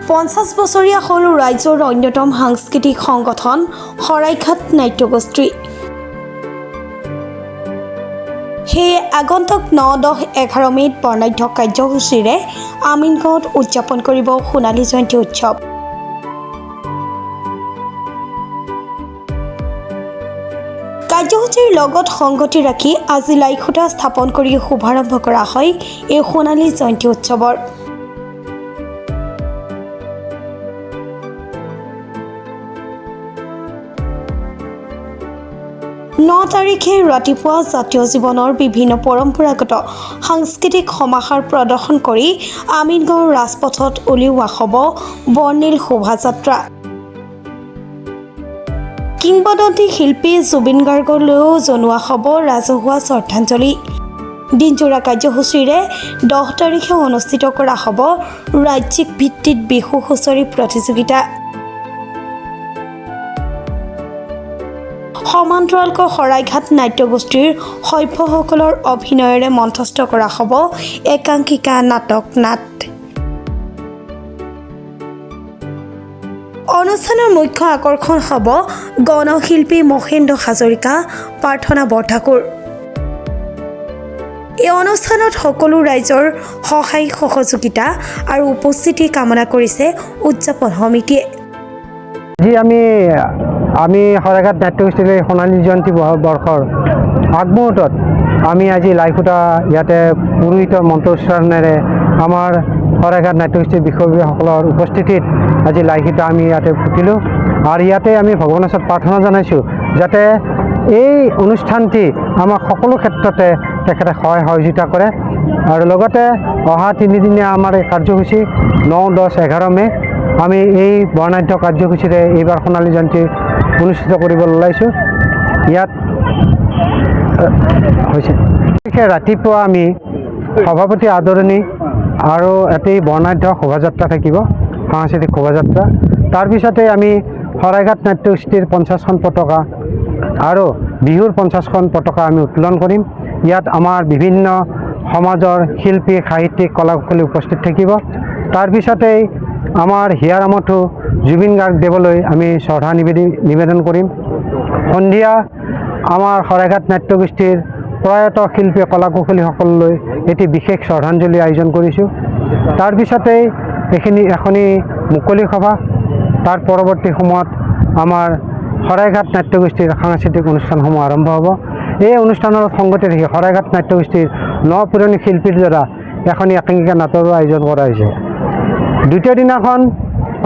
50 বছৰীয়া হ'ল ৰাজ্যৰ অন্যতম সাংস্কৃতিক সংগঠন শৰাইঘাট নাট্যগোষ্ঠী। সেয়ে আগন্তুক 9, 10, 11 মে'ত বৰ্ণাঢ্য কাৰ্যসূচীৰে আমিনগাঁৱত উদযাপন কৰিব সোণালী জয়ন্তী উৎসৱ। কাৰ্যসূচীৰ লগত সংগতি ৰাখি আজি লাইখুটা স্থাপন কৰি শুভাৰম্ভ কৰা হয় এই সোণালী জয়ন্তী উৎসৱৰ। তাৰিখে ৰাতিপুৱা জাতীয় জীৱনৰ বিভিন্ন পৰম্পৰাগত সাংস্কৃতিক সমাহাৰ প্ৰদৰ্শন কৰি আমিনগাঁৱৰ ৰাজপথত উলিওৱা হ'ব বৰ্ণিল শোভাযাত্ৰা। কিংবদন্তী শিল্পী জুবিন গাৰ্গলৈও জনোৱা হ'ব ৰাজহুৱা শ্ৰদ্ধাঞ্জলি। দিনজোৰা কাৰ্যসূচীৰে 10 তাৰিখে অনুষ্ঠিত কৰা হ'ব ৰাজ্যিক ভিত্তিত বিহু হুঁচৰি প্ৰতিযোগিতা। সমান্তৰালকৈ শৰাইঘাট নাট্যগোষ্ঠীৰ সভ্যসকলৰ অভিনয়েৰে মঞ্চস্থ কৰা হ'ব একাংকিকা নাটক নাট। অনুষ্ঠানৰ মুখ্য আকৰ্ষণ হ'ব গণশিল্পী মহেন্দ্ৰ হাজৰিকা, প্ৰাৰ্থনা বৰঠাকুৰ। এই অনুষ্ঠানত সকলো ৰাইজৰ সহায় সহযোগিতা আৰু উপস্থিতি কামনা কৰিছে উদযাপন সমিতিয়ে। আজি আমি শৰাইঘাট নাট্যগোষ্ঠীৰ সোণালী জয়ন্তী বৰ্ষৰ আগমুহূৰ্তত আমি আজি লাইখুটা ইয়াতে পুৰোহিতৰ মন্ত্ৰোচ্চাৰণেৰে আমাৰ শৰাইঘাট নাট্যগোষ্ঠীৰ বিষয়ববীয়াসকলৰ উপস্থিতিত আজি লাইখুটা আমি ইয়াতে ফুটিলোঁ আৰু ইয়াতে আমি ভগৱানৰ ওচৰত প্ৰাৰ্থনা জনাইছোঁ যাতে এই অনুষ্ঠানটি আমাক সকলো ক্ষেত্ৰতে তেখেতে সহায় সহযোগিতা কৰে। আৰু লগতে অহা 3 দিনীয়া আমাৰ এই কাৰ্যসূচী 9, 10, 11 মে' আমি এই বৰ্ণাঢ্য কাৰ্যসূচীৰে এইবাৰ সোণালী জয়ন্তী অনুষ্ঠিত কৰিবলৈ ওলাইছোঁ। ইয়াত হৈছে ৰাতিপুৱা আমি সভাপতি আদৰণি আৰু এটি বৰ্ণাঢ্য শোভাযাত্ৰা থাকিব, সাংস্কৃতিক শোভাযাত্ৰা। তাৰপিছতে আমি শৰাইঘাট নাট্যগোষ্ঠীৰ 50খন পতাকা আৰু বিহুৰ 50খন পতাকা আমি উত্তোলন কৰিম। ইয়াত আমাৰ বিভিন্ন সমাজৰ শিল্পী, সাহিত্যিক, কলাকুশলী উপস্থিত থাকিব। তাৰপিছতেই আমাৰ হিয়াৰ আমঠু জুবিন গাৰ্গদেৱলৈ আমি শ্ৰদ্ধা নিবেদন কৰিম। সন্ধিয়া আমাৰ শৰাইঘাট নাট্যগোষ্ঠীৰ প্ৰয়াত শিল্পী, কলাকুশলীসকললৈ এটি বিশেষ শ্ৰদ্ধাঞ্জলি আয়োজন কৰিছোঁ। তাৰপিছতেই এখনি মুকলি সভা, তাৰ পৰৱৰ্তী সময়ত আমাৰ শৰাইঘাট নাট্যগোষ্ঠীৰ সাংস্কৃতিক অনুষ্ঠানসমূহ আৰম্ভ হ'ব। এই অনুষ্ঠানৰ সংগতি ৰাখি শৰাইঘাট নাট্যগোষ্ঠীৰ পুৰণি শিল্পীৰ দ্বাৰা এখনি একাংকিকা নাটৰো আয়োজন কৰা হৈছে। দ্বিতীয় দিনাখন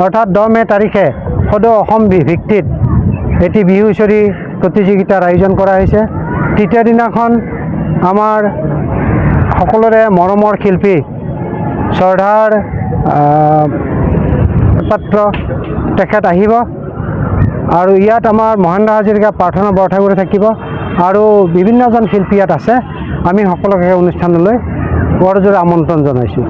অৰ্থাৎ 10 মে' তাৰিখে সদৌ অসম ভিত্তিত এটি বিহু হুঁচৰি প্ৰতিযোগিতাৰ আয়োজন কৰা হৈছে। তৃতীয় দিনাখন আমাৰ সকলোৰে মৰমৰ শিল্পী, শ্ৰদ্ধাৰ পাত্ৰ তেখেত আহিব আৰু ইয়াত আমাৰ মহেন্দ্ৰ হাজৰিকা, প্ৰাৰ্থনা বৰঠাকুৰ থাকিব আৰু বিভিন্নজন শিল্পী ইয়াত আছে। আমি সকলোকে অনুষ্ঠানলৈ বৰজোৰে আমন্ত্ৰণ জনাইছোঁ।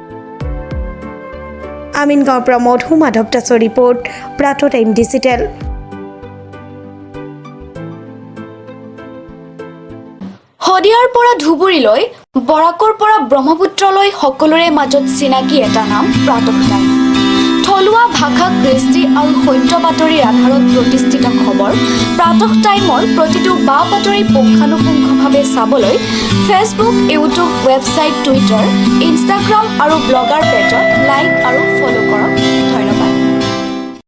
আমিনগাঁৱৰ পৰা মধু মাধৱ দাসৰ ৰিপৰ্ট, প্ৰাতঃ টাইম ডিজিটেল। শদিয়াৰ পৰা ধুবুৰীলৈ, বৰাকৰ পৰা ব্ৰহ্মপুত্ৰলৈ সকলোৰে মাজত চিনাকি এটা নাম প্ৰাতঃ টাইম। থলুৱা ভাষা, কৃষ্টি আৰু সত্য বাতৰিৰ আধাৰত প্ৰতিষ্ঠিত খবৰ প্ৰাতঃ টাইমৰ প্ৰতিটো বা বাতৰি পুংখানুপুংখভাৱে চাবলৈ Facebook, YouTube, website, Twitter, Instagram আৰু ব্লগাৰ পেজত লাইক আৰু ফ'ল' কৰক।